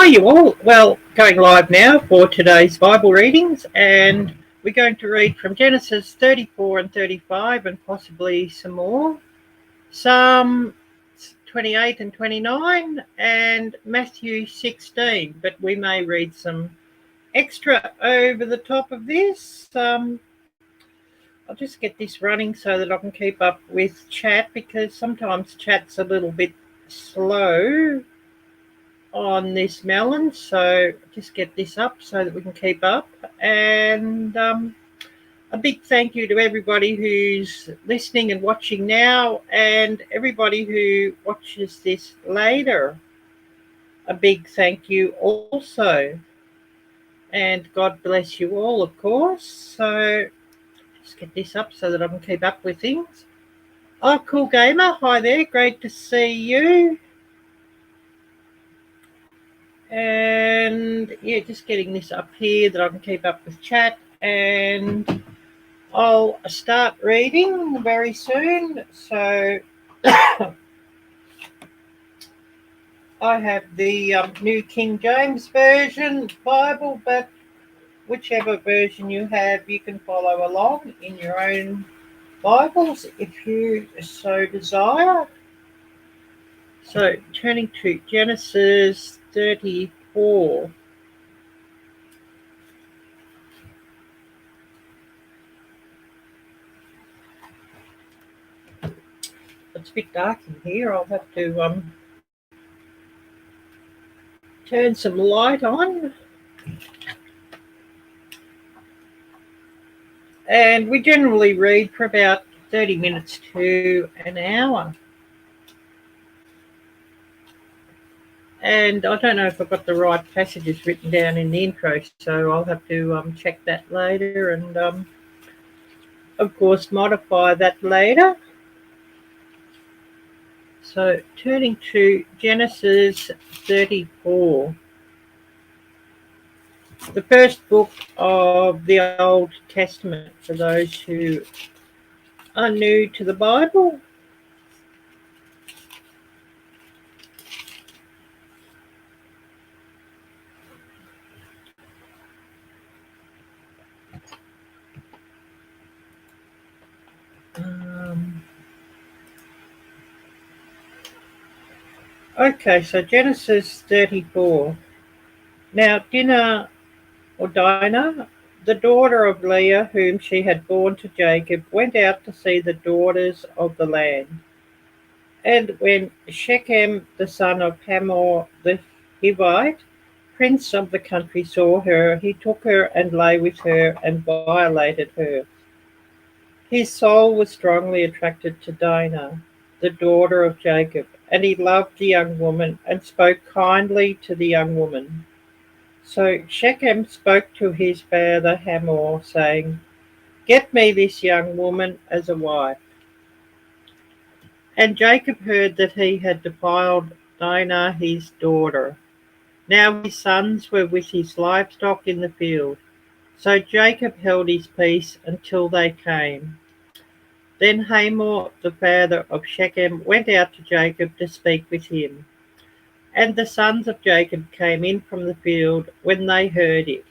you all? Well, going live now for today's Bible readings, and we're going to read from Genesis 34 and 35 and possibly some more. Psalm 28 and 29 and Matthew 16, but we may read some extra over the top of this. I'll just get this running so that I can keep up with chat, because sometimes chat's a little bit slow on this melon, so just get this up so that we can keep up. And a big thank you to everybody who's listening and watching now, and everybody who watches this later. A big thank you also, and God bless you all, of course. So just get this up so that I can keep up with things. Oh, Cool Gamer, hi there, great to see you. And yeah, just getting this up here that I can keep up with chat, and I'll start reading very soon. So I have the New King James Version Bible, but whichever version you have, you can follow along in your own Bibles if you so desire. So turning to Genesis 34. It's a bit dark in here. I'll have to turn some light on. And we generally read for about 30 minutes to an hour. And I don't know if I've got the right passages written down in the intro, so I'll have to check that later and, of course, modify that later. So turning to Genesis 34, the first book of the Old Testament for those who are new to the Bible. Okay, so Genesis 34. Now Dinah, the daughter of Leah, whom she had borne to Jacob, went out to see the daughters of the land. And when Shechem, the son of Hamor the Hivite, prince of the country, saw her, he took her and lay with her and violated her. His soul was strongly attracted to Dinah, the daughter of Jacob, and he loved the young woman and spoke kindly to the young woman. So Shechem spoke to his father Hamor, saying, "Get me this young woman as a wife." And Jacob heard that he had defiled Dinah his daughter. Now his sons were with his livestock in the field. So Jacob held his peace until they came. Then Hamor, the father of Shechem, went out to Jacob to speak with him. And the sons of Jacob came in from the field when they heard it.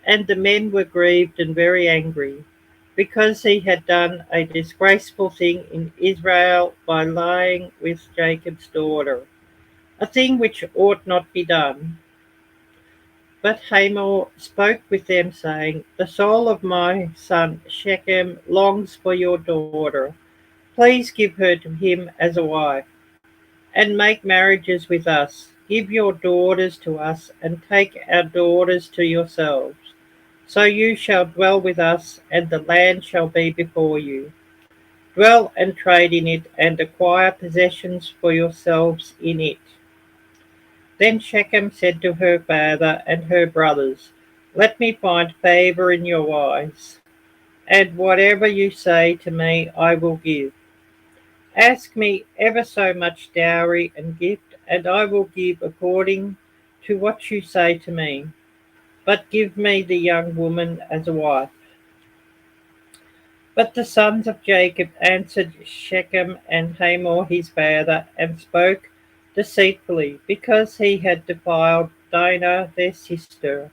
And the men were grieved and very angry, because he had done a disgraceful thing in Israel by lying with Jacob's daughter, a thing which ought not be done. But Hamor spoke with them, saying, "The soul of my son Shechem longs for your daughter. Please give her to him as a wife, and make marriages with us. Give your daughters to us, and take our daughters to yourselves. So you shall dwell with us, and the land shall be before you. Dwell and trade in it, and acquire possessions for yourselves in it." Then Shechem said to her father and her brothers, "Let me find favor in your eyes, and whatever you say to me I will give. Ask me ever so much dowry and gift, and I will give according to what you say to me. But give me the young woman as a wife." But the sons of Jacob answered Shechem and Hamor his father, and spoke deceitfully, because he had defiled Dinah their sister.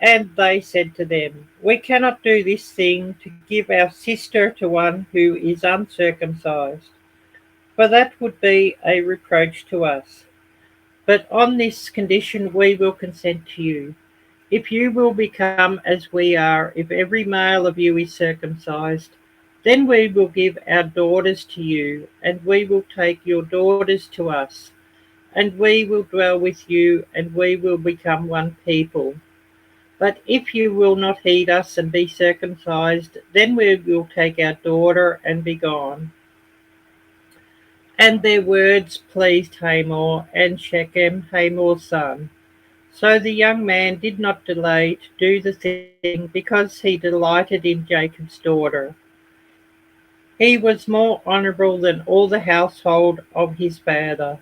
And they said to them, We cannot do this thing to give our sister to one who is uncircumcised, for that would be a reproach to us. But on this condition we will consent to you. If you will become as we are, if every male of you is circumcised, then we will give our daughters to you, and we will take your daughters to us, and we will dwell with you, and we will become one people. But if you will not heed us and be circumcised, then we will take our daughter and be gone. And their words pleased Hamor and Shechem, Hamor's son. So the young man did not delay to do the thing because he delighted in Jacob's daughter. He was more honourable than all the household of his father.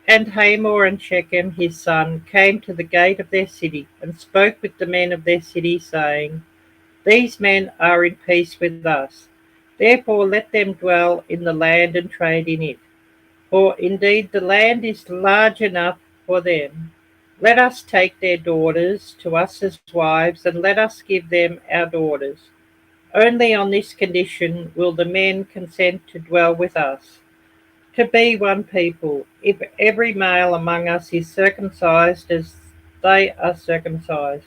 And Hamor and Shechem his son came to the gate of their city, and spoke with the men of their city, saying, These men are in peace with us. Therefore let them dwell in the land and trade in it. For indeed the land is large enough for them. Let us take their daughters to us as wives, and let us give them our daughters. Only on this condition will the men consent to dwell with us, to be one people, if every male among us is circumcised as they are circumcised.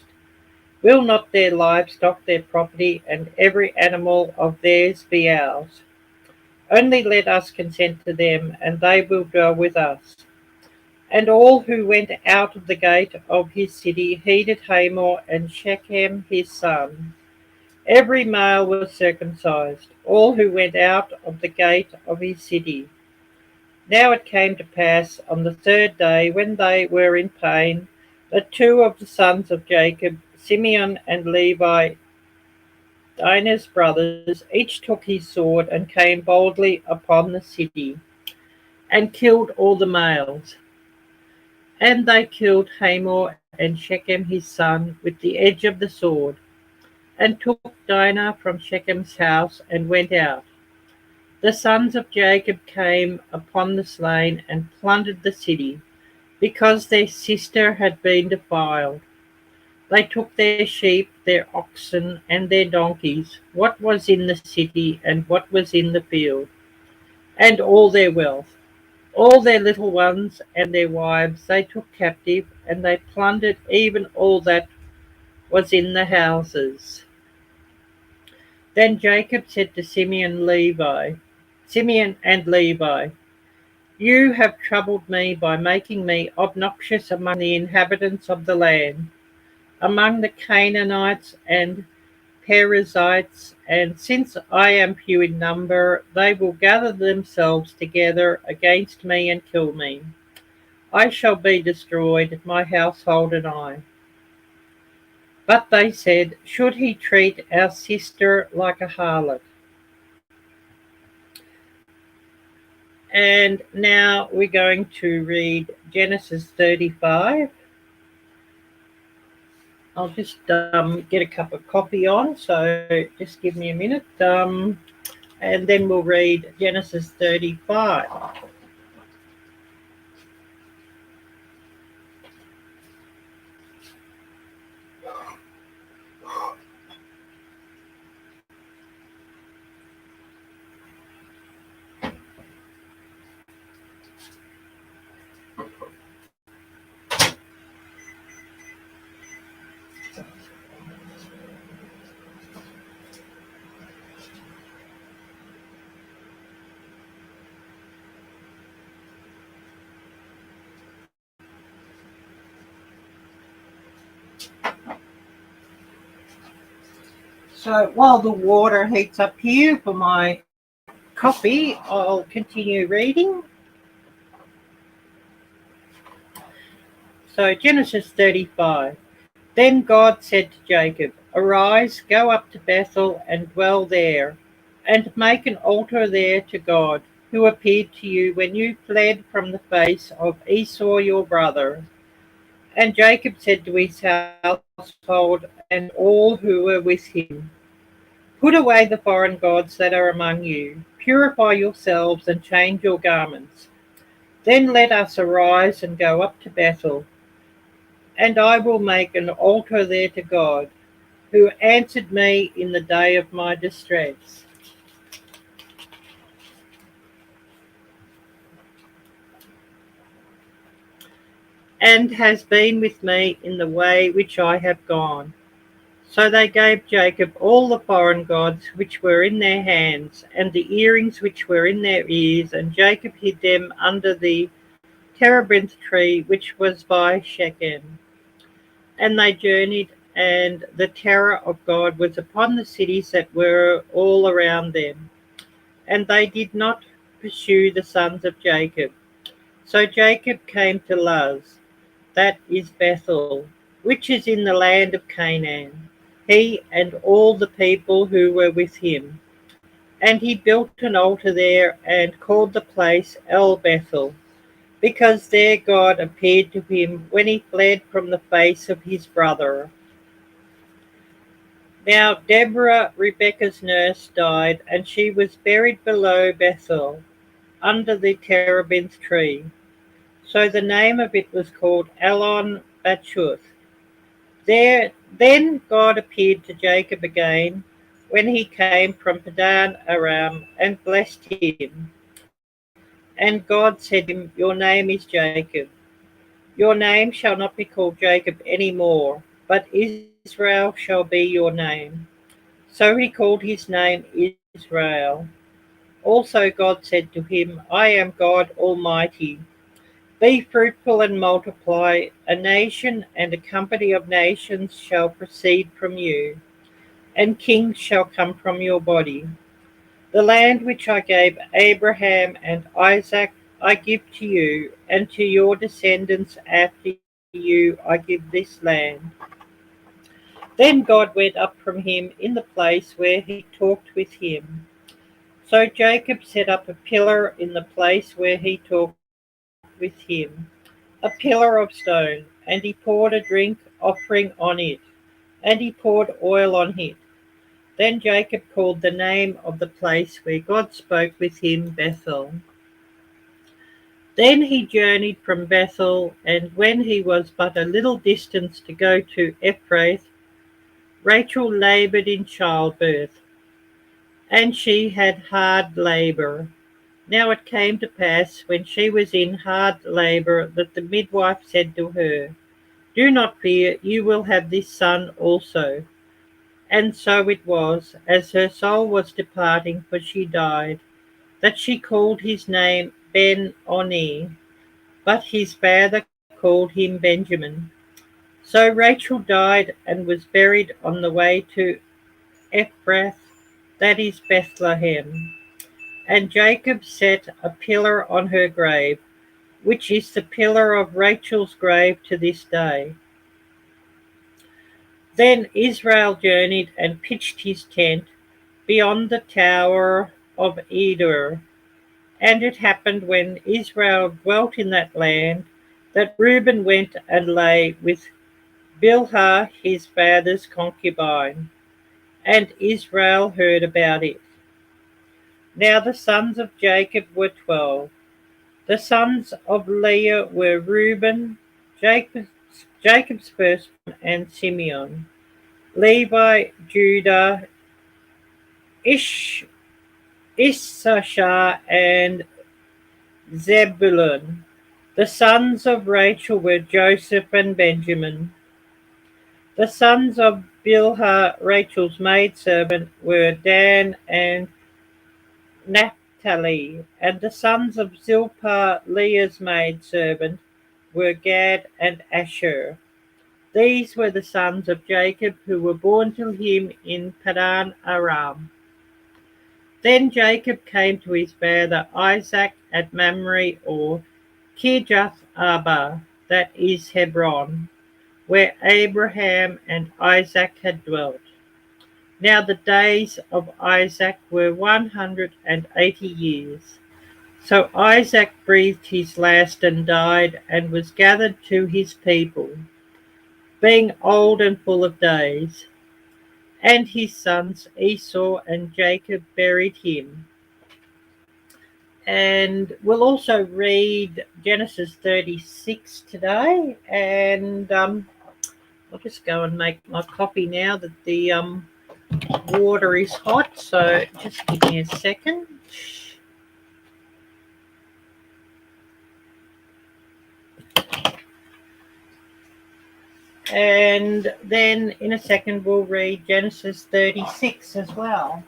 Will not their livestock, their property, and every animal of theirs be ours? Only let us consent to them, and they will dwell with us. And all who went out of the gate of his city heeded Hamor and Shechem his son. Every male was circumcised, all who went out of the gate of his city. Now it came to pass on the third day, when they were in pain, that two of the sons of Jacob, Simeon and Levi, Dinah's brothers, each took his sword and came boldly upon the city, and killed all the males. And they killed Hamor and Shechem his son with the edge of the sword, and took Dinah from Shechem's house, and went out. The sons of Jacob came upon the slain, and plundered the city, because their sister had been defiled. They took their sheep, their oxen, and their donkeys, what was in the city, and what was in the field, and all their wealth. All their little ones and their wives they took captive, and they plundered even all that was in the houses. Then Jacob said to Simeon and Levi, You have troubled me by making me obnoxious among the inhabitants of the land, among the Canaanites and Perizzites, and since I am few in number, they will gather themselves together against me and kill me. I shall be destroyed, my household and I. But they said, Should he treat our sister like a harlot? And now we're going to read Genesis 35. I'll just get a cup of coffee on, so just give me a minute. And then we'll read Genesis 35. So while the water heats up here for my coffee, I'll continue reading. So Genesis 35. Then God said to Jacob, Arise, go up to Bethel and dwell there, and make an altar there to God, who appeared to you when you fled from the face of Esau your brother. And Jacob said to his household and all who were with him, Put away the foreign gods that are among you, purify yourselves and change your garments. Then let us arise and go up to Bethel, and I will make an altar there to God, who answered me in the day of my distress, and has been with me in the way which I have gone. So they gave Jacob all the foreign gods which were in their hands, and the earrings which were in their ears, and Jacob hid them under the terebinth tree which was by Shechem. And they journeyed, and the terror of God was upon the cities that were all around them. And they did not pursue the sons of Jacob. So Jacob came to Luz, that is Bethel, which is in the land of Canaan, he and all the people who were with him. And he built an altar there and called the place El Bethel, because there God appeared to him when he fled from the face of his brother. Now Deborah, Rebekah's nurse, died, and she was buried below Bethel, under the terebinth tree. So the name of it was called Elon Bachuth. Then God appeared to Jacob again when he came from Padan Aram and blessed him. And God said to him, Your name is Jacob. Your name shall not be called Jacob any more, but Israel shall be your name. So he called his name Israel. Also God said to him, I am God Almighty. Be fruitful and multiply. A nation and a company of nations shall proceed from you, and kings shall come from your body. The land which I gave Abraham and Isaac I give to you, and to your descendants after you I give this land. Then God went up from him in the place where he talked with him. So Jacob set up a pillar in the place where he talked with him, a pillar of stone, and he poured a drink offering on it, and he poured oil on it. Then Jacob called the name of the place where God spoke with him Bethel. Then he journeyed from Bethel, and when he was but a little distance to go to Ephrath, Rachel laboured in childbirth, and she had hard labour. Now it came to pass, when she was in hard labour, that the midwife said to her, Do not fear, you will have this son also. And so it was, as her soul was departing, for she died, that she called his name Ben-Oni, but his father called him Benjamin. So Rachel died and was buried on the way to Ephrath, that is Bethlehem. And Jacob set a pillar on her grave, which is the pillar of Rachel's grave to this day. Then Israel journeyed and pitched his tent beyond the tower of Eder. And it happened when Israel dwelt in that land that Reuben went and lay with Bilhah his father's concubine, and Israel heard about it. Now the sons of Jacob were 12. The sons of Leah were Reuben, Jacob's firstborn, and Simeon. Levi, Judah, Issachar, and Zebulun. The sons of Rachel were Joseph and Benjamin. The sons of Bilhah, Rachel's maidservant, were Dan and Naphtali. And the sons of Zilpah, Leah's maidservant, were Gad and Asher. These were the sons of Jacob who were born to him in Padan Aram. Then Jacob came to his father Isaac at Mamre or Kirjath Arba, that is Hebron, where Abraham and Isaac had dwelt. Now the days of Isaac were 180 years. So Isaac breathed his last and died, and was gathered to his people, being old and full of days. And his sons Esau and Jacob buried him. And we'll also read Genesis 36 today. And I'll just go and make my coffee now that the water is hot. So just give me a second. And then in a second we'll read Genesis 36 as well.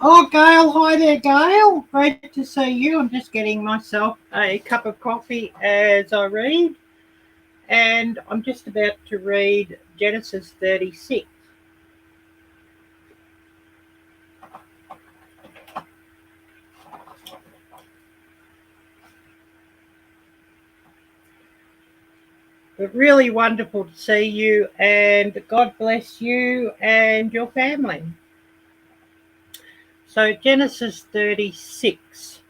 Oh, Gail, hi there, Gail. Great to see you. I'm just getting myself a cup of coffee as I read, and I'm just about to read Genesis 36. But really wonderful to see you, and God bless you and your family. So, Genesis 36.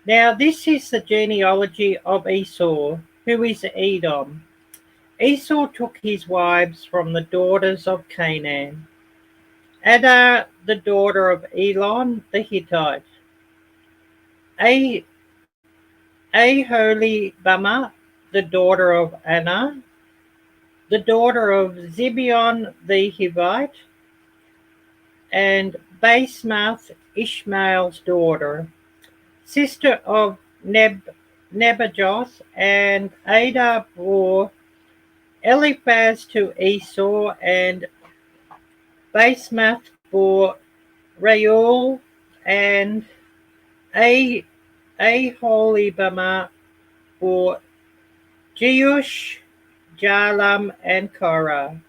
Now, this is the genealogy of Esau, who is Edom. Esau took his wives from the daughters of Canaan. Ada, the daughter of Elon the Hittite. Aholibamah, the daughter of Anna, the daughter of Zibeon the Hivite, and Basemath, Ishmael's daughter, sister of Nebajoth, and Ada bore Eliphaz to Esau, and Basemath bore Reuel, and Aholibamah bore Jeush, Jalam, and Korah.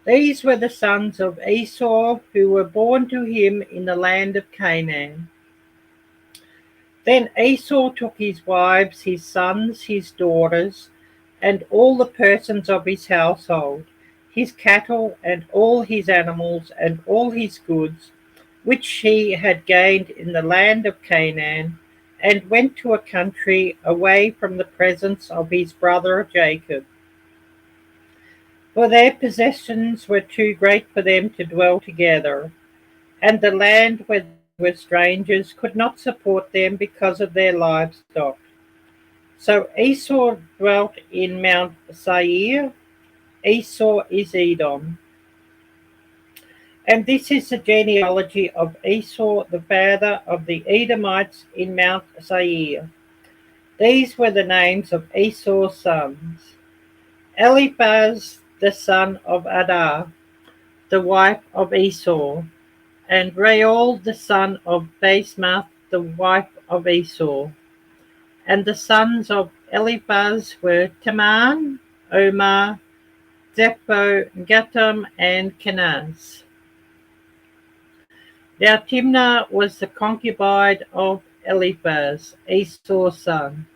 These were the sons of Esau who were born to him in the land of Canaan. Then Esau took his wives, his sons, his daughters, and all the persons of his household, his cattle, and all his animals, and all his goods, which he had gained in the land of Canaan, and went to a country away from the presence of his brother Jacob. For their possessions were too great for them to dwell together, and the land where they were strangers could not support them because of their livestock. So Esau dwelt in Mount Seir. Esau is Edom. And this is the genealogy of Esau, the father of the Edomites in Mount Seir. These were the names of Esau's sons: Eliphaz, the son of Ada, the wife of Esau, and Reuel, the son of Basemath, the wife of Esau. And the sons of Eliphaz were Teman, Omar, Zepho, Gatam, and Kenaz. Now Timnah was the concubine of Eliphaz, Esau's son,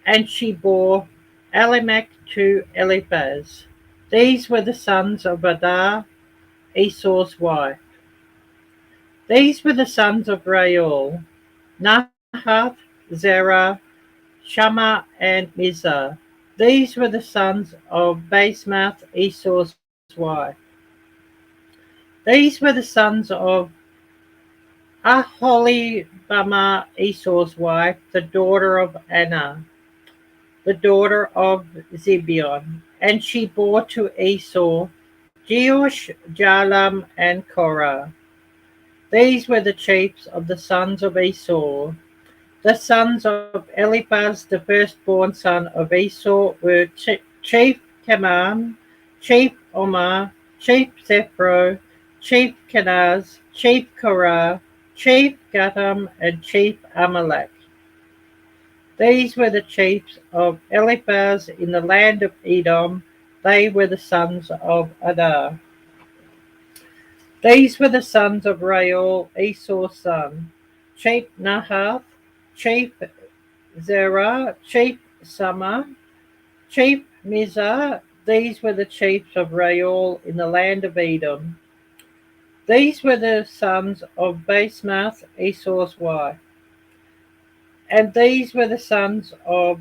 and she bore Elimelech to Eliphaz. These were the sons of Adah, Esau's wife. These were the sons of Reuel: Nahath, Zerah, Shammah, and Mizah. These were the sons of Basemath, Esau's wife. These were the sons of Aholibamah, Esau's wife, the daughter of Anna. the daughter of Zibeon. And she bore to Esau Jeush, Jalam, and Korah. These were the chiefs of the sons of Esau. The sons of Eliphaz, the firstborn son of Esau, were Chief Teman, Chief Omar, Chief Zephro, Chief Kenaz, Chief Korah, Chief Gatam, and Chief Amalek. These were the chiefs of Eliphaz in the land of Edom. They were the sons of Adar. These were the sons of Rael, Esau's son, Chief Nahath, Chief Zerah, Chief Sama, Chief Mizah. These were the chiefs of Rael in the land of Edom. These were the sons of Basemath, Esau's wife. And these were the sons of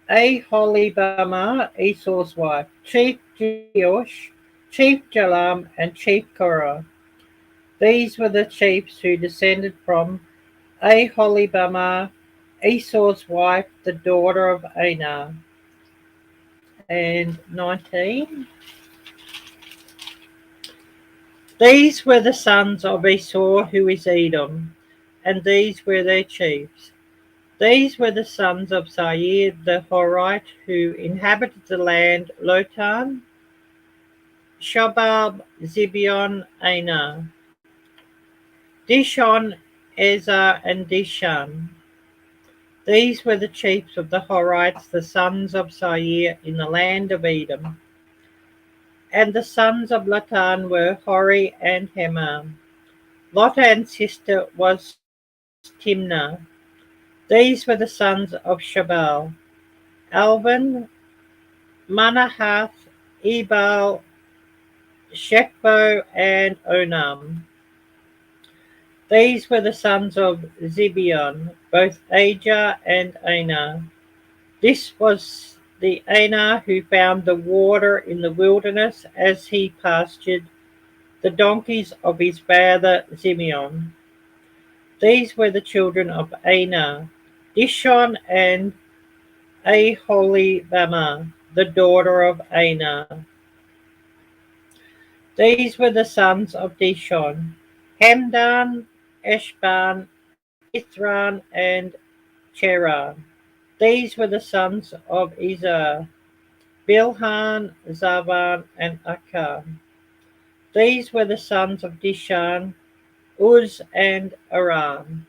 Aholibamah, Esau's wife, Chief Jeush, Chief Jalam, and Chief Korah. These were the chiefs who descended from Aholibamah, Esau's wife, the daughter of Aner. And 19. These were the sons of Esau, who is Edom, and these were their chiefs. These were the sons of Seir the Horite, who inhabited the land: Lotan, Shobab, Zibeon, Aner, Dishon, Ezer, and Dishan. These were the chiefs of the Horites, the sons of Seir in the land of Edom. And the sons of Lotan were Hori and Hemam. Lotan's sister was Timnah. These were the sons of Shabal: Alvan, Manahath, Ebal, Shechbo, and Onam. These were the sons of Zibeon, both Ajah and Aner. This was the Aner who found the water in the wilderness as he pastured the donkeys of his father Zibeon. These were the children of Aner, Dishon and Aholibamah, the daughter of Aner. These were the sons of Dishon: Hemdan, Eshban, Ithran, and Cherah. These were the sons of Ezer: Bilhan, Zavan, and Akkar. These were the sons of Dishan: Uz and Aram.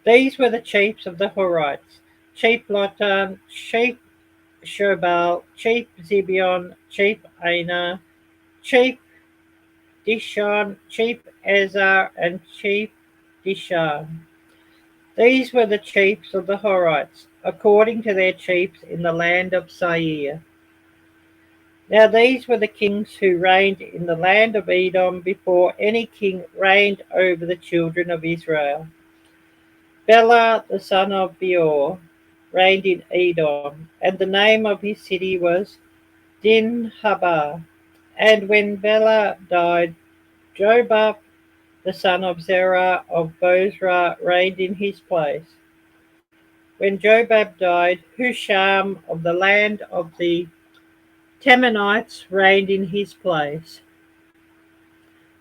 These were the chiefs of the Horites: Chief Lotan, Chief Shobal, Chief Zibeon, Chief Aner, Chief Dishon, Chief Ezer, and Chief Dishan. These were the chiefs of the Horites, according to their chiefs in the land of Seir. Now these were the kings who reigned in the land of Edom before any king reigned over the children of Israel. Bela, the son of Beor, reigned in Edom, and the name of his city was Dinhabah. And when Bela died, Jobab, the son of Zerah of Bozrah, reigned in his place. When Jobab died, Husham of the land of the Temanites reigned in his place.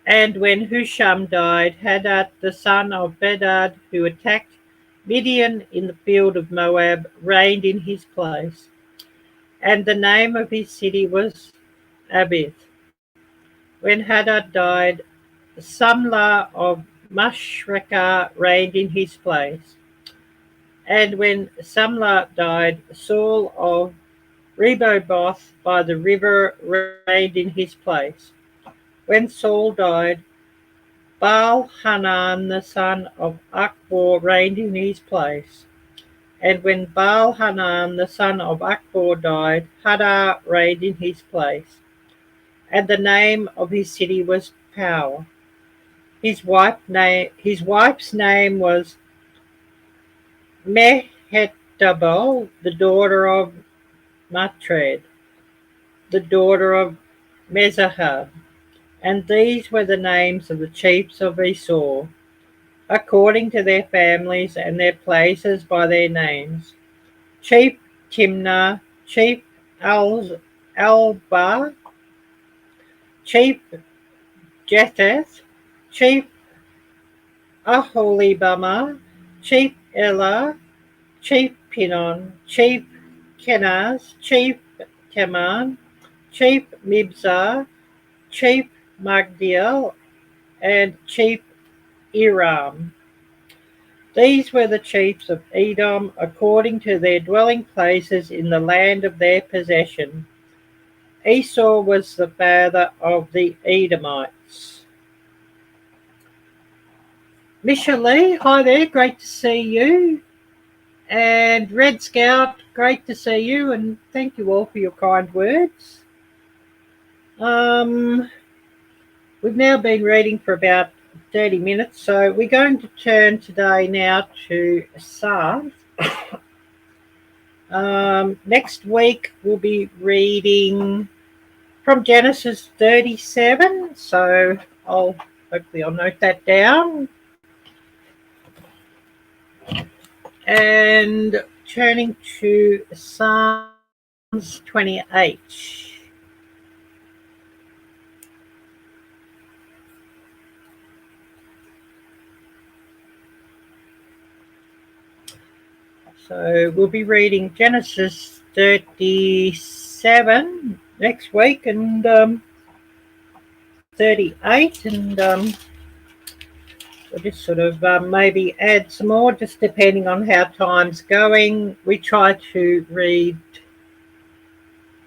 And when Husham died, Hadad, the son of Bedad, who attacked Midian in the field of Moab, reigned in his place. And the name of his city was Abith. When Hadad died, Samlah of Mashrekah reigned in his place. And when Samlah died, Saul of Rehoboth by the river reigned in his place. When Saul died, Baal-Hanan the son of Achbor reigned in his place. And when Baal-Hanan the son of Achbor died, Hadar reigned in his place. And the name of his city was Power. His wife's name was Mehetabel, the daughter of Matred, the daughter of Mezahab. And these were the names of the chiefs of Esau: according to their families and their places by their names. Chief Timnah, Chief Alba, Chief Jetheth, Chief Aholibamah, Chief Elah, Chief Pinon, Chief Kenaz, Chief Teman, Chief Mibzar, Chief Magdiel, and Chief Iram. These were the chiefs of Edom according to their dwelling places in the land of their possession. Esau was the father of the Edomites. Misha Lee, hi there, great to see you. And Red Scout, great to see you, and thank you all for your kind words. We've now been reading for about 30 minutes, so we're going to turn today now to Psalms. Next week we'll be reading from Genesis 37, so hopefully I'll note that down. And turning to Psalms 28. So we'll be reading Genesis 37 next week, and 38, and we'll just sort of maybe add some more, just depending on how time's going. We try to read.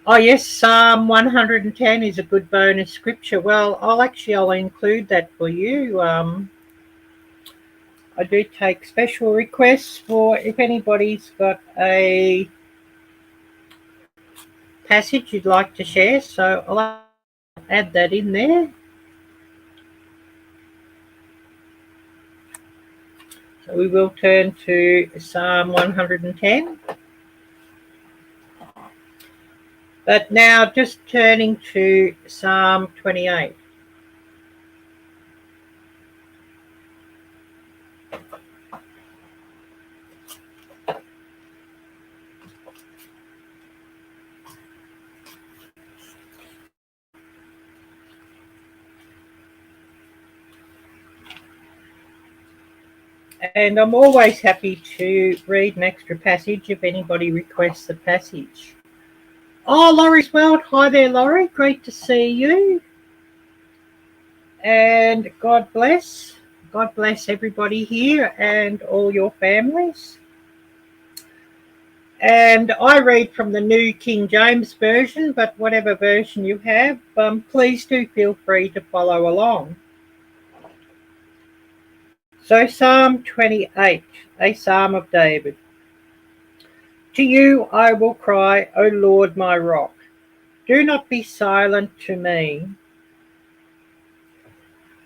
Oh yes, Psalm 110 is a good bonus scripture. Well, I'll include that for you. I do take special requests for if anybody's got a passage you'd like to share, so I'll add that in there. So we will turn to Psalm 110. But now just turning to Psalm 28. And I'm always happy to read an extra passage if anybody requests a passage. Oh, Laurie's World. Hi there, Laurie. Great to see you. And God bless. God bless everybody here and all your families. And I read from the New King James Version, but whatever version you have, please do feel free to follow along. So Psalm 28, a Psalm of David. To you I will cry, O Lord my rock. Do not be silent to me.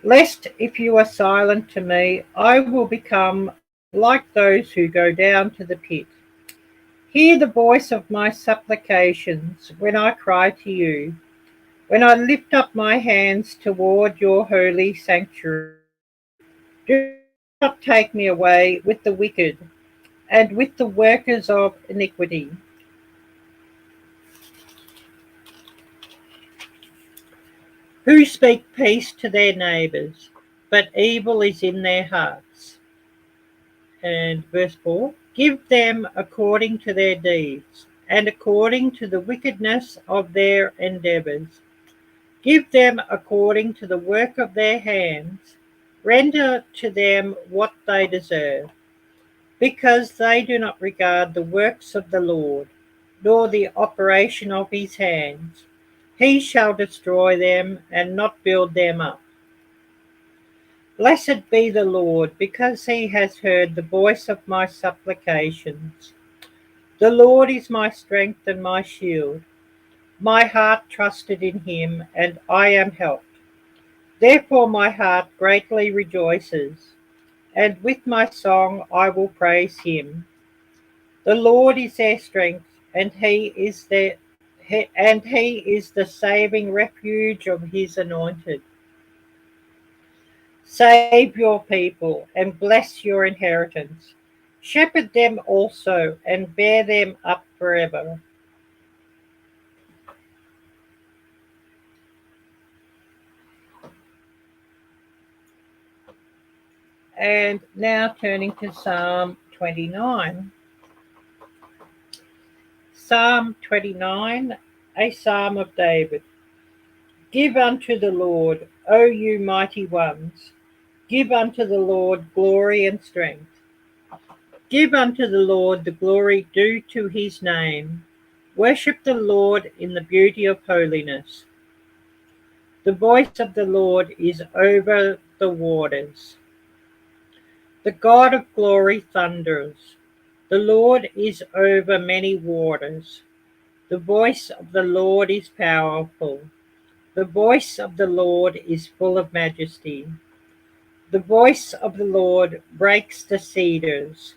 Lest if you are silent to me, I will become like those who go down to the pit. Hear the voice of my supplications when I cry to you, when I lift up my hands toward your holy sanctuary. Do not take me away with the wicked and with the workers of iniquity, who speak peace to their neighbours, but evil is in their hearts. And verse 4, give them according to their deeds, and according to the wickedness of their endeavours. Give them according to the work of their hands. Render to them what they deserve, because they do not regard the works of the Lord, nor the operation of his hands. He shall destroy them and not build them up. Blessed be the Lord, because he has heard the voice of my supplications. The Lord is my strength and my shield. My heart trusted in him, and I am helped. Therefore my heart greatly rejoices, and with my song I will praise him. The Lord is their strength, and he is the saving refuge of his anointed. Save your people and bless your inheritance. Shepherd them also and bear them up forever. And now turning to Psalm 29. Psalm 29, a psalm of David. Give unto the Lord, O you mighty ones. Give unto the Lord glory and strength. Give unto the Lord the glory due to his name. Worship the Lord in the beauty of holiness. The voice of the Lord is over the waters. The God of glory thunders. The Lord is over many waters. The voice of the Lord is powerful. The voice of the Lord is full of majesty. The voice of the Lord breaks the cedars.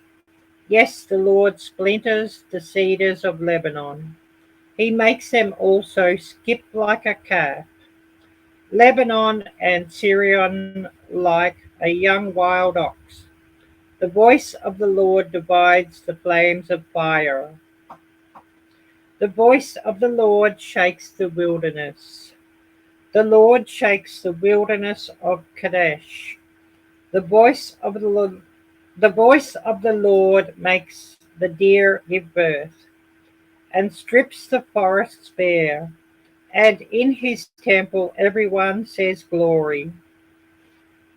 Yes, the Lord splinters the cedars of Lebanon. He makes them also skip like a calf. Lebanon and Syrian like a young wild ox. The voice of the Lord divides the flames of fire. The voice of the Lord shakes the wilderness. The Lord shakes the wilderness of Kadesh. The voice of the Lord makes the deer give birth, and strips the forests bare. And in his temple everyone says glory.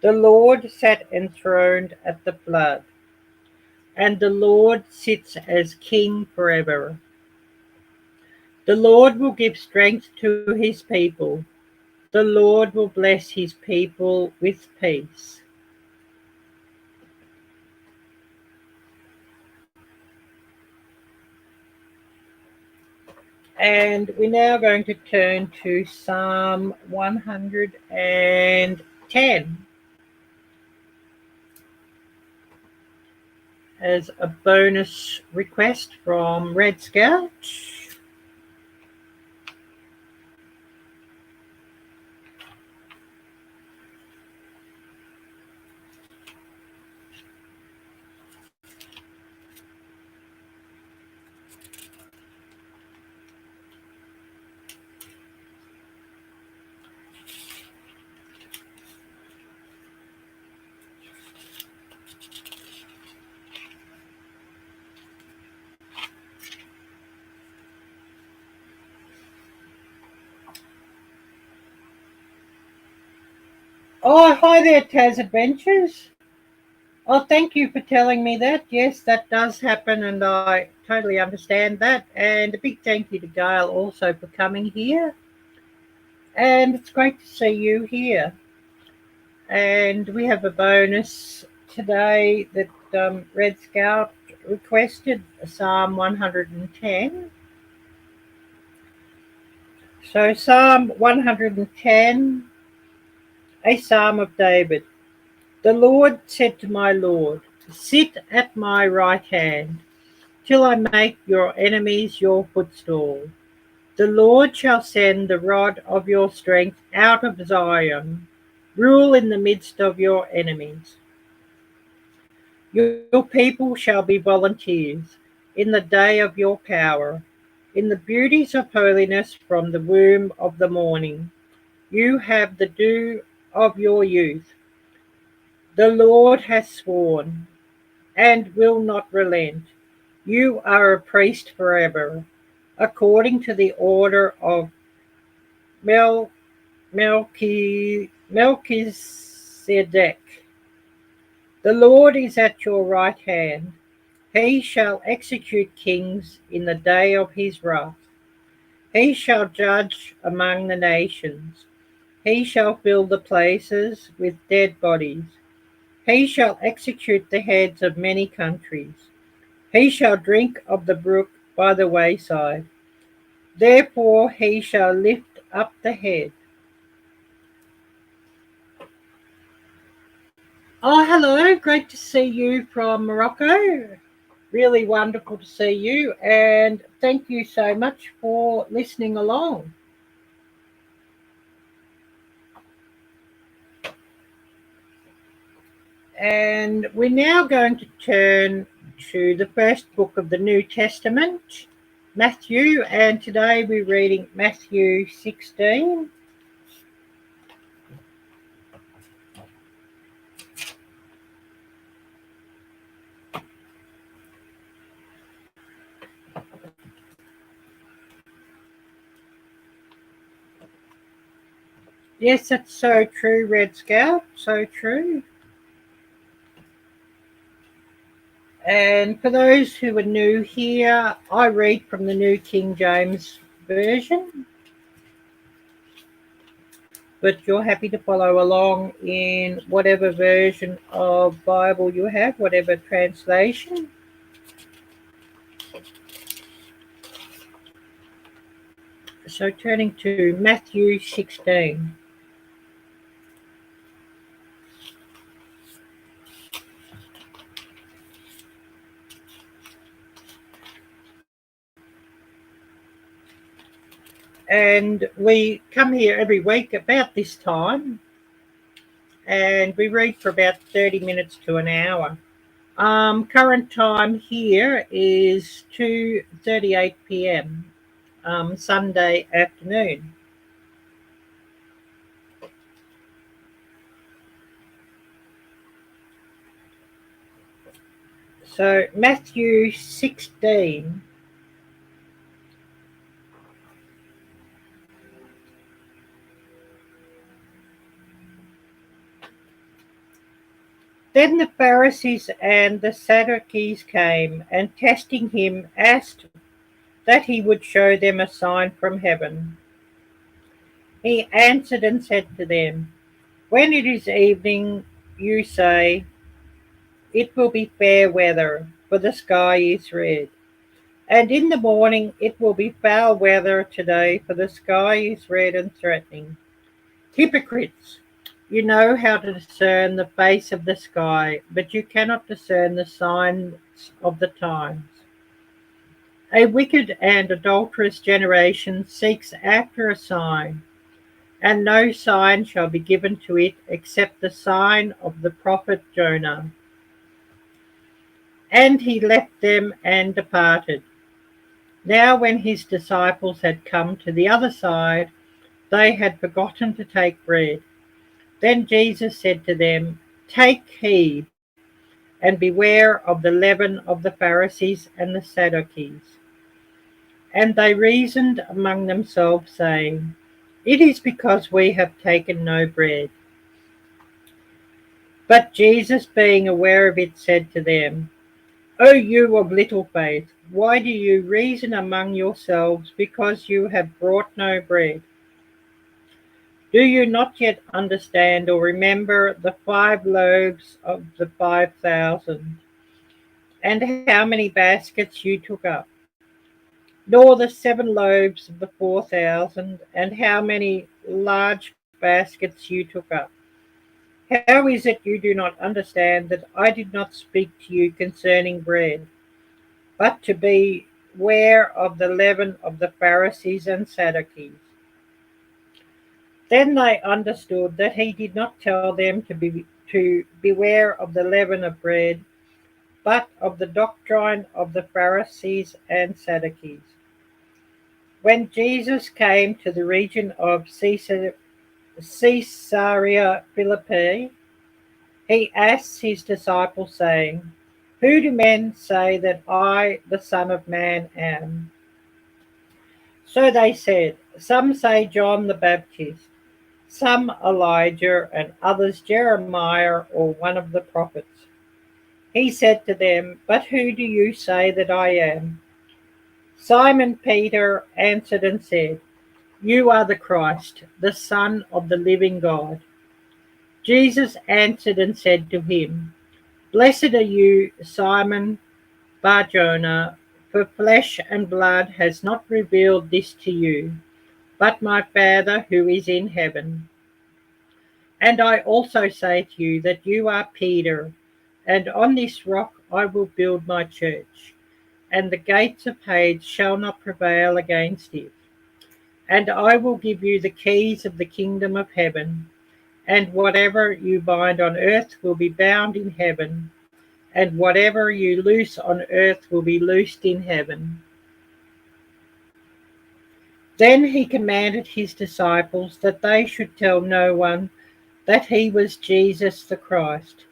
The Lord sat enthroned at the flood, and the Lord sits as king forever. The Lord will give strength to his people. The Lord will bless his people with peace. And we're now going to turn to Psalm 110 as a bonus request from Red Scout. Oh, hi there, Taz Adventures. Oh, thank you for telling me that. Yes, that does happen, and I totally understand that. And a big thank you to Gail also for coming here. And it's great to see you here. And we have a bonus today that Red Scout requested, Psalm 110. So, Psalm 110, a psalm of David. The Lord said to my Lord, sit at my right hand, till I make your enemies your footstool. The Lord shall send the rod of your strength out of Zion, rule in the midst of your enemies. Your people shall be volunteers in the day of your power, in the beauties of holiness from the womb of the morning. You have the dew of your youth. The Lord has sworn and will not relent. You are a priest forever, according to the order of Mel, Melchizedek. The Lord is at your right hand. He shall execute kings in the day of his wrath. He shall judge among the nations. He shall fill the places with dead bodies. He shall execute the heads of many countries. He shall drink of the brook by the wayside. Therefore he shall lift up the head. Oh, hello. Great to see you from Morocco. Really wonderful to see you. And thank you so much for listening along. And we're now going to turn to the first book of the New Testament, Matthew, and today we're reading Matthew 16. Yes, that's so true, Red Scout, so true. And for those who are new here, I read from the New King James Version, but you're happy to follow along in whatever version of Bible you have, whatever translation. So turning to Matthew 16. And we come here every week about this time, and we read for about 30 minutes to an hour. Current time here is 2:38 p.m. Sunday afternoon. So Matthew 16. Then the Pharisees and the Sadducees came, and testing him, asked that he would show them a sign from heaven. He answered and said to them, when it is evening, you say, it will be fair weather, for the sky is red. And in the morning it will be foul weather today, for the sky is red and threatening. Hypocrites! You know how to discern the face of the sky, but you cannot discern the signs of the times. A wicked and adulterous generation seeks after a sign, and no sign shall be given to it except the sign of the prophet Jonah. And he left them and departed. Now when his disciples had come to the other side, they had forgotten to take bread. Then Jesus said to them, take heed, and beware of the leaven of the Pharisees and the Sadducees. And they reasoned among themselves, saying, it is because we have taken no bread. But Jesus, being aware of it, said to them, O you of little faith, why do you reason among yourselves because you have brought no bread? Do you not yet understand or remember the 5 loaves of the 5,000, and how many baskets you took up? Nor the 7 loaves of the 4,000, and how many large baskets you took up? How is it you do not understand that I did not speak to you concerning bread, but to beware of the leaven of the Pharisees and Sadducees? Then they understood that he did not tell them to beware of the leaven of bread, but of the doctrine of the Pharisees and Sadducees. When Jesus came to the region of Caesarea Philippi, he asked his disciples, saying, who do men say that I, the Son of Man, am? So they said, some say John the Baptist, some Elijah, and others Jeremiah or one of the prophets. He said to them, but who do you say that I am? Simon Peter answered and said, you are the Christ, the Son of the living God. Jesus answered and said to him, blessed are you, Simon Bar-Jonah, for flesh and blood has not revealed this to you, but my Father who is in heaven. And I also say to you that you are Peter, and on this rock I will build my church, and the gates of Hades shall not prevail against it. And I will give you the keys of the kingdom of heaven, and whatever you bind on earth will be bound in heaven, and whatever you loose on earth will be loosed in heaven." Then he commanded his disciples that they should tell no one that he was Jesus the Christ.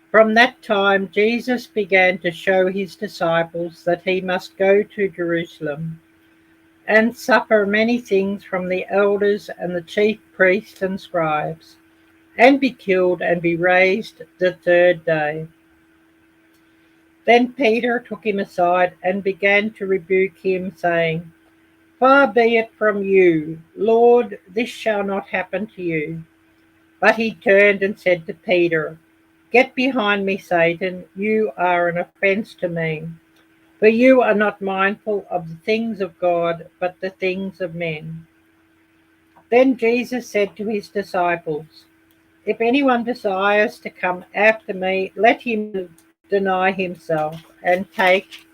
From that time, Jesus began to show his disciples that he must go to Jerusalem and suffer many things from the elders and the chief priests and scribes, and be killed and be raised the third day. Then Peter took him aside and began to rebuke him, saying, "Far be it from you, Lord, this shall not happen to you." But he turned and said to Peter, "Get behind me, Satan, you are an offense to me, for you are not mindful of the things of God, but the things of men." Then Jesus said to his disciples, "If anyone desires to come after me, let him deny himself and take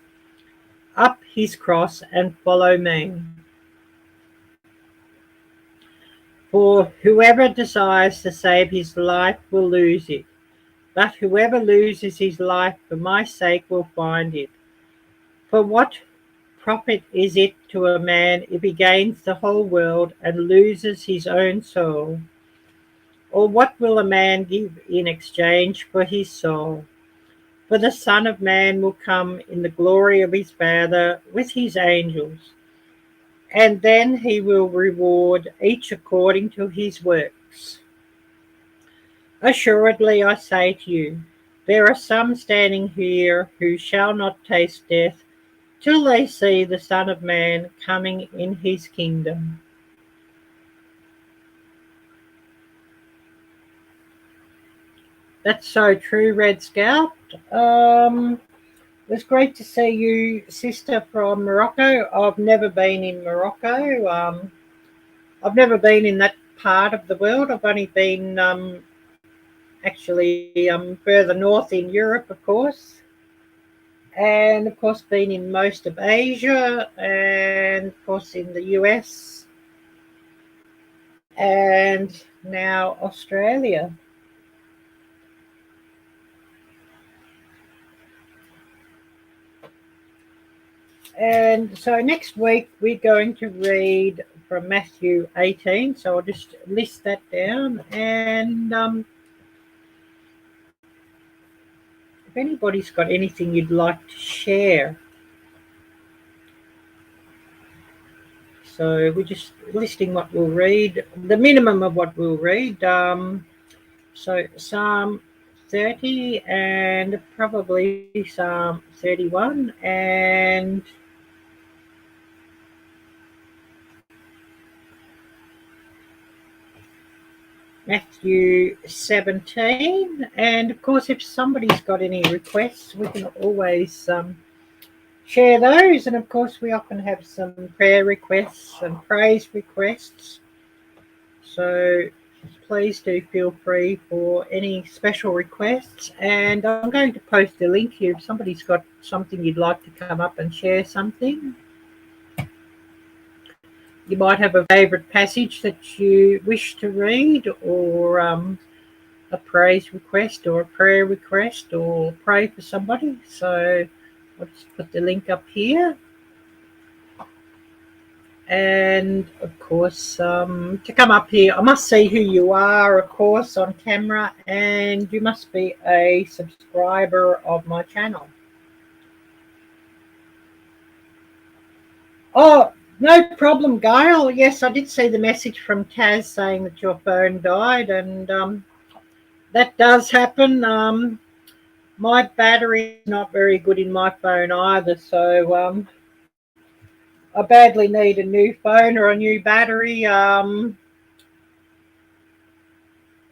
up his cross and follow me. For whoever desires to save his life will lose it, but whoever loses his life for my sake will find it. For what profit is it to a man if he gains the whole world and loses his own soul? Or what will a man give in exchange for his soul? For the Son of Man will come in the glory of his Father with his angels, and then he will reward each according to his works. Assuredly, I say to you, there are some standing here who shall not taste death till they see the Son of Man coming in his kingdom." That's so true, Red Scout. It was great to see you, sister from Morocco. I've never been in Morocco. I've never been in that part of the world. I've only been actually further north in Europe, of course. And of course been in most of Asia, and of course in the US, and now Australia. And so next week we're going to read from Matthew 18, so I'll just list that down. And if anybody's got anything you'd like to share. So we're just listing what we'll read, the minimum of what we'll read. So Psalm 30 and probably Psalm 31 and Matthew 17. And of course, if somebody's got any requests, we can always share those. And of course, we often have some prayer requests and praise requests. So please do feel free for any special requests. And I'm going to post a link here if somebody's got something you'd like to come up and share something. You might have a favourite passage that you wish to read, or a praise request or a prayer request, or pray for somebody. So I'll just put the link up here. And of course, to come up here, I must see who you are, of course, on camera, and you must be a subscriber of my channel. Oh, no problem, Gail. Yes, I did see the message from Taz saying that your phone died, and that does happen. My battery is not very good in my phone either, so I badly need a new phone or a new battery.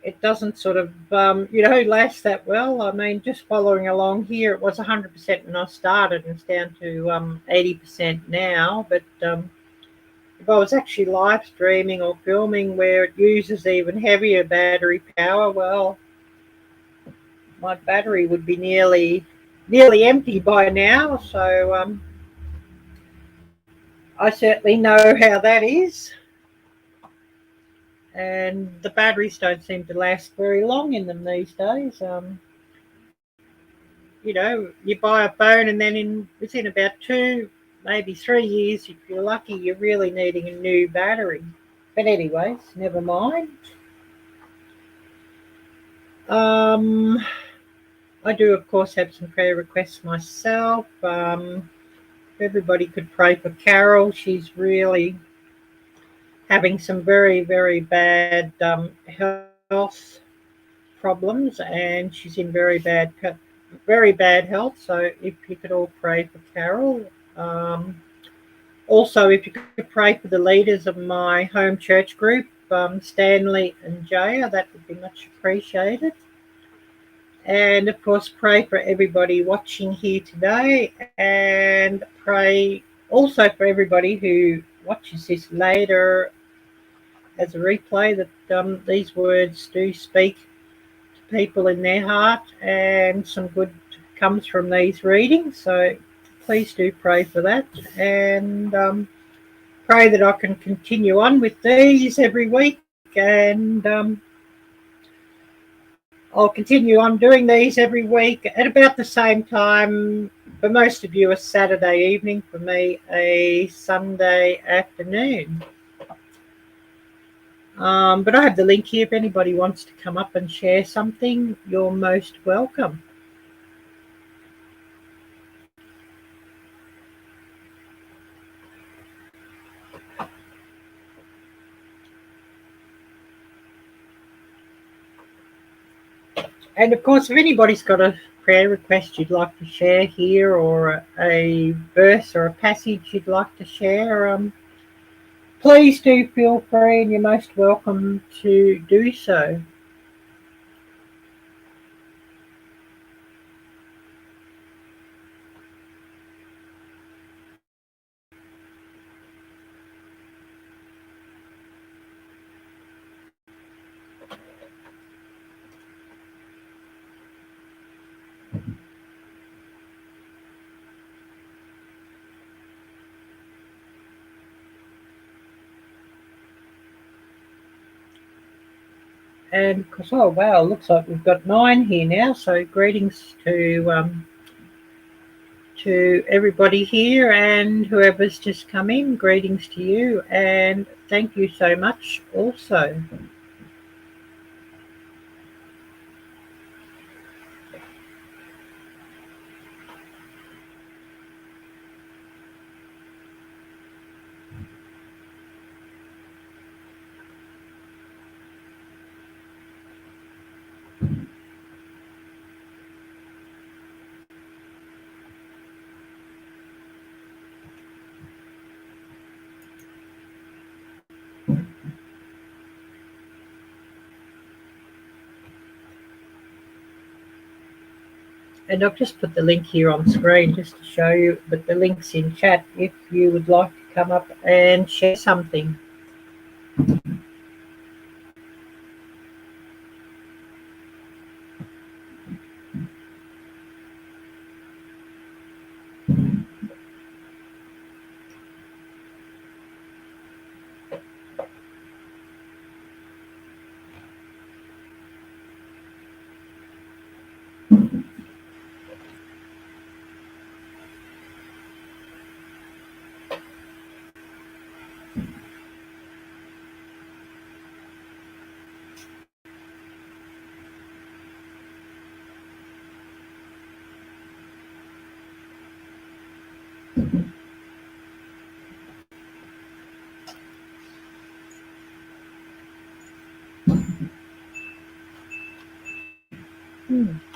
It doesn't sort of, last that well. I mean, just following along here, it was 100% when I started, and it's down to 80% now. But if I was actually live streaming or filming where it uses even heavier battery power, well, my battery would be nearly empty by now. So I certainly know how that is. and the batteries don't seem to last very long in them these days. You know, you buy a phone and then within about 2, maybe 3 years, if you're lucky, you're really needing a new battery. But anyways, never mind. I do, of course, have some prayer requests myself. Everybody could pray for Carol. She's really having some very, very bad health problems, and she's in very bad health. So if you could all pray for Carol. Also, if you could pray for the leaders of my home church group, Stanley and Jaya, that would be much appreciated. And of course, pray for everybody watching here today, and pray also for everybody who watches this later as a replay, that these words do speak to people in their heart and some good comes from these readings. So please do pray for that, and pray that I can continue on with these every week, and I'll continue on doing these every week at about the same time. For most of you, a Saturday evening. For me, a Sunday afternoon. But I have the link here. If anybody wants to come up and share something, you're most welcome. And of course, if anybody's got a prayer request you'd like to share here, or a verse or a passage you'd like to share, please do feel free, and you're most welcome to do so. And of course, oh wow, looks like we've got 9 here now. So greetings to everybody here, and whoever's just come in, greetings to you, and thank you so much also. And I've just put the link here on screen just to show you, but the link's in chat if you would like to come up and share something.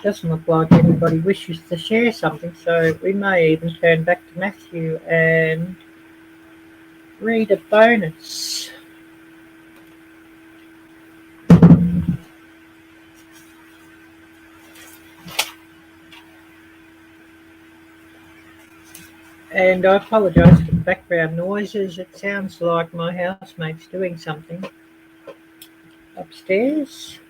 Doesn't look like anybody wishes to share something, so we may even turn back to Matthew and read a bonus. And I apologise for the background noises. It sounds like my housemate's doing something upstairs.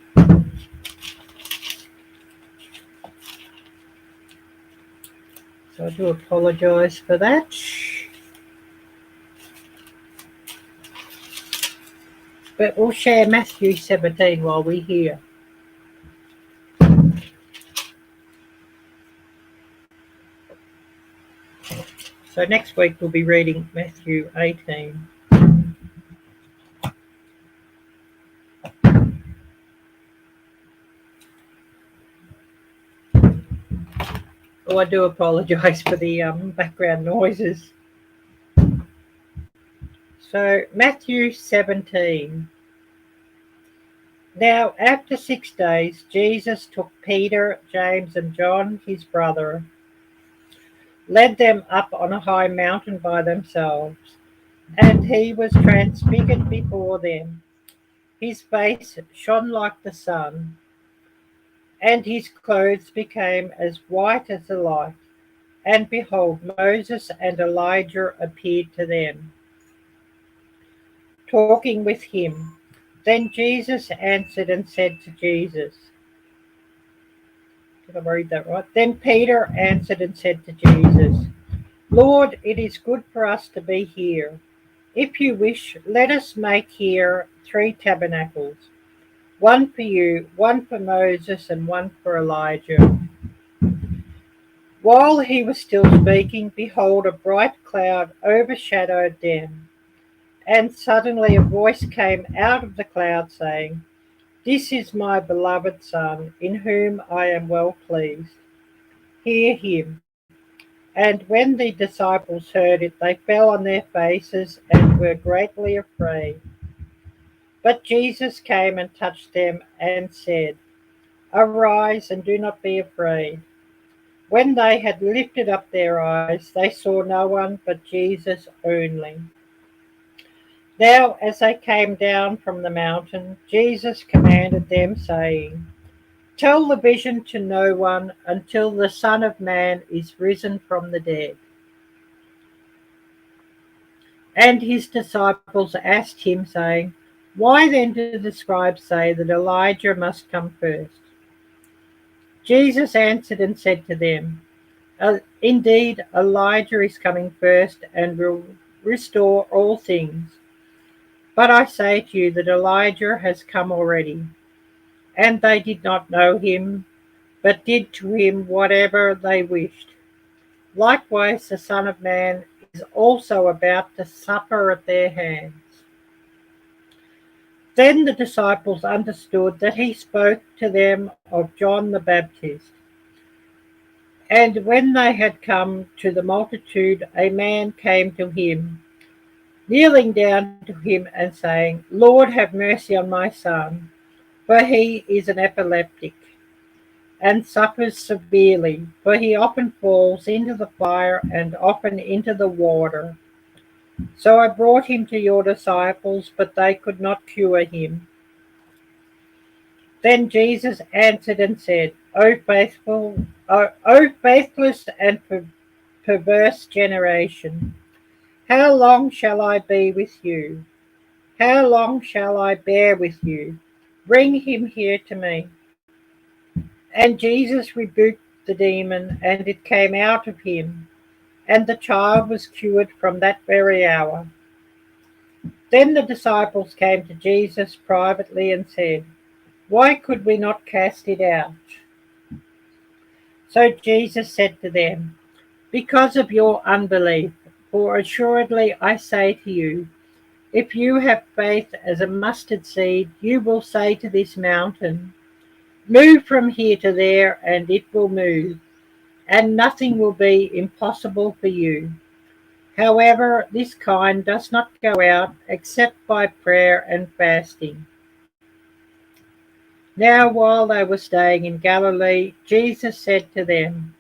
So I do apologise for that. But we'll share Matthew 17 while we're here. So next week we'll be reading Matthew 18. Oh, I do apologise for the background noises. So Matthew 17. Now after 6 days, Jesus took Peter, James and John, his brother, led them up on a high mountain by themselves, and he was transfigured before them. His face shone like the sun, and his clothes became as white as the light. And behold, Moses and Elijah appeared to them, talking with him. Then Jesus answered and said to Jesus, did I read that right? Then Peter answered and said to Jesus, Lord, it is good for us to be here. If you wish, let us make here 3 tabernacles, one for you, one for Moses, and one for Elijah. While he was still speaking, behold, a bright cloud overshadowed them. And suddenly a voice came out of the cloud saying, This is my beloved Son, in whom I am well pleased. Hear him. And when the disciples heard it, they fell on their faces and were greatly afraid. But Jesus came and touched them and said, Arise and do not be afraid. When they had lifted up their eyes, they saw no one but Jesus only. Now, as they came down from the mountain, Jesus commanded them, saying, Tell the vision to no one until the Son of Man is risen from the dead. And his disciples asked him, saying, Why then do the scribes say that Elijah must come first? Jesus answered and said to them, Indeed, Elijah is coming first and will restore all things. But I say to you that Elijah has come already, and they did not know him, but did to him whatever they wished. Likewise, the Son of Man is also about to suffer at their hands. Then the disciples understood that he spoke to them of John the Baptist. And when they had come to the multitude, a man came to him, kneeling down to him and saying, Lord, have mercy on my son, for he is an epileptic, and suffers severely, for he often falls into the fire and often into the water. So I brought him to your disciples, but they could not cure him. Then Jesus answered and said, O faithless and perverse generation, how long shall I be with you? How long shall I bear with you? Bring him here to me. And Jesus rebuked the demon, and it came out of him, and the child was cured from that very hour. Then the disciples came to Jesus privately and said, Why could we not cast it out? So Jesus said to them, Because of your unbelief, for assuredly I say to you, if you have faith as a mustard seed, you will say to this mountain, Move from here to there, and it will move, and nothing will be impossible for you. However, this kind does not go out except by prayer and fasting. Now, while they were staying in Galilee, Jesus said to them,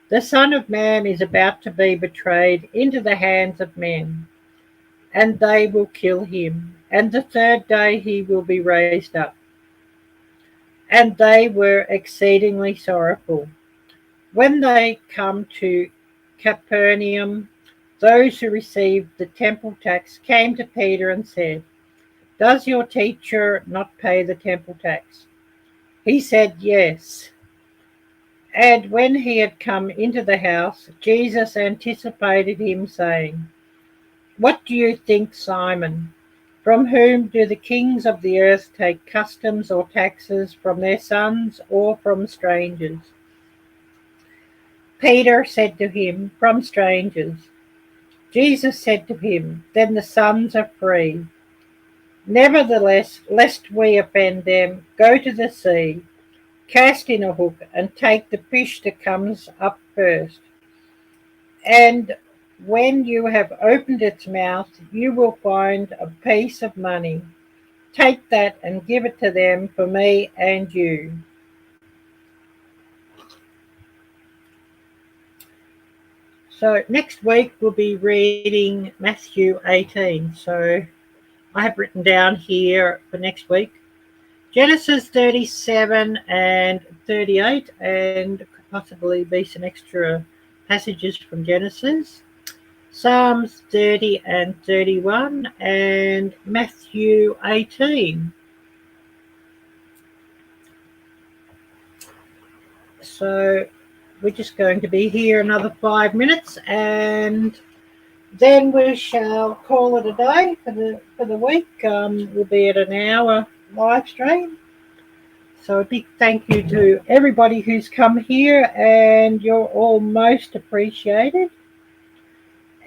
The Son of Man is about to be betrayed into the hands of men, and they will kill him, and the 3rd day he will be raised up. And they were exceedingly sorrowful. When they come to Capernaum, those who received the temple tax came to Peter and said, Does your teacher not pay the temple tax? He said, Yes. And when he had come into the house, Jesus anticipated him, saying, What do you think, Simon? From whom do the kings of the earth take customs or taxes, from their sons or from strangers? Peter said to him, From strangers. Jesus said to him, Then the sons are free. Nevertheless, lest we offend them, go to the sea, cast in a hook, and take the fish that comes up first. And when you have opened its mouth, you will find a piece of money. Take that and give it to them for me and you. So next week we'll be reading Matthew 18. So I have written down here for next week Genesis 37 and 38, and could possibly be some extra passages from Genesis. Psalms 30 and 31 and Matthew 18. So we're just going to be here another 5 minutes, and then we shall call it a day for the week. We'll be at an hour live stream. So a big thank you to everybody who's come here, and you're all most appreciated.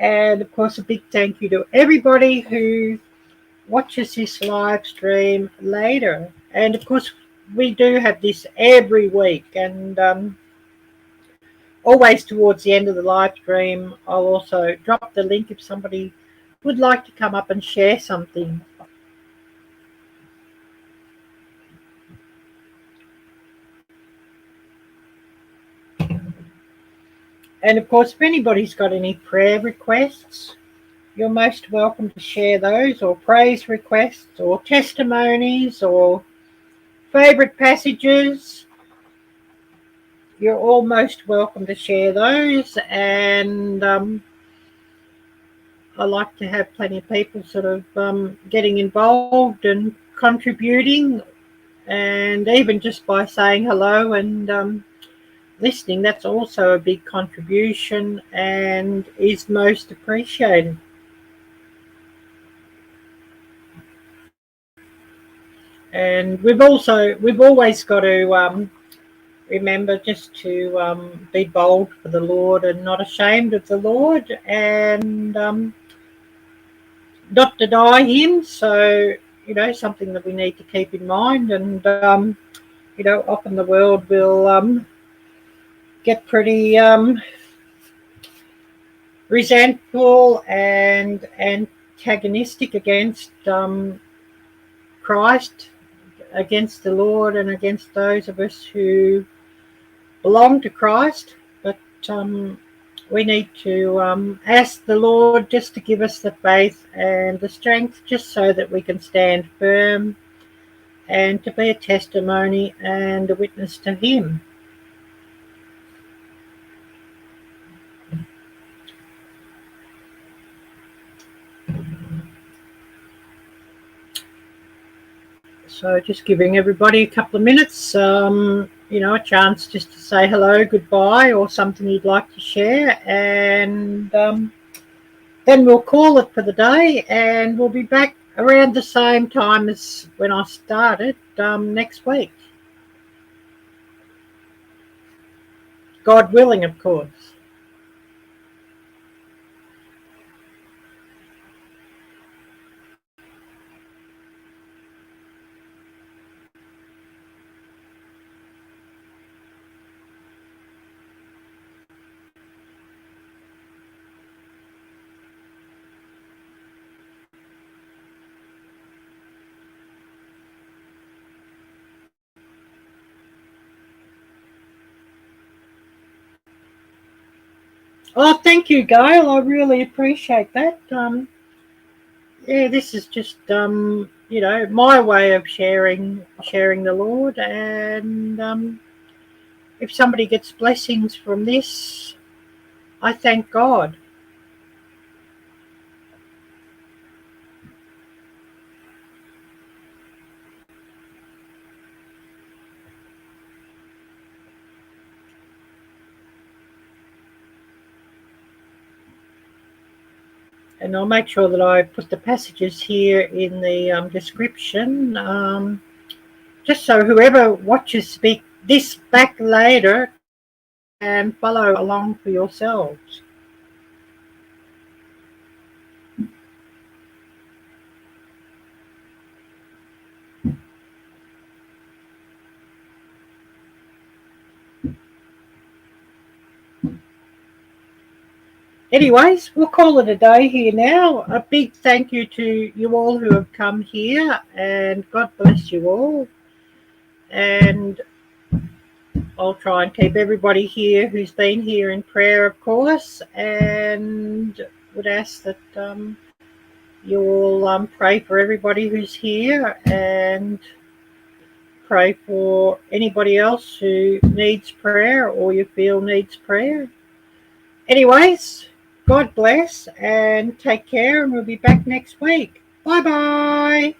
And of course, a big thank you to everybody who watches this live stream later. And of course, we do have this every week, and always towards the end of the live stream, I'll also drop the link if somebody would like to come up and share something. And of course, if anybody's got any prayer requests, you're most welcome to share those, or praise requests, or testimonies, or favourite passages. You're all most welcome to share those. And I like to have plenty of people sort of getting involved and contributing, and even just by saying hello and listening, that's also a big contribution and is most appreciated. And we've always got to remember just to be bold for the Lord and not ashamed of the Lord, and not deny Him. So something that we need to keep in mind. And often the world will get pretty resentful and antagonistic against Christ, against the Lord, and against those of us who belong to Christ. But we need to ask the Lord just to give us the faith and the strength, just so that we can stand firm and to be a testimony and a witness to Him. So just giving everybody a couple of minutes, a chance just to say hello, goodbye, or something you'd like to share. And then we'll call it for the day, and we'll be back around the same time as when I started next week. God willing, of course. Oh, thank you, Gail. I really appreciate that. This is just my way of sharing the Lord, and if somebody gets blessings from this, I thank God. And I'll make sure that I put the passages here in the description, just so whoever watches this back later can follow along for yourselves. Anyways, we'll call it a day here now. A big thank you to you all who have come here, and God bless you all. And I'll try and keep everybody here who's been here in prayer, of course, and would ask that you all pray for everybody who's here, and pray for anybody else who needs prayer or you feel needs prayer. Anyways, God bless and take care, and we'll be back next week. Bye-bye.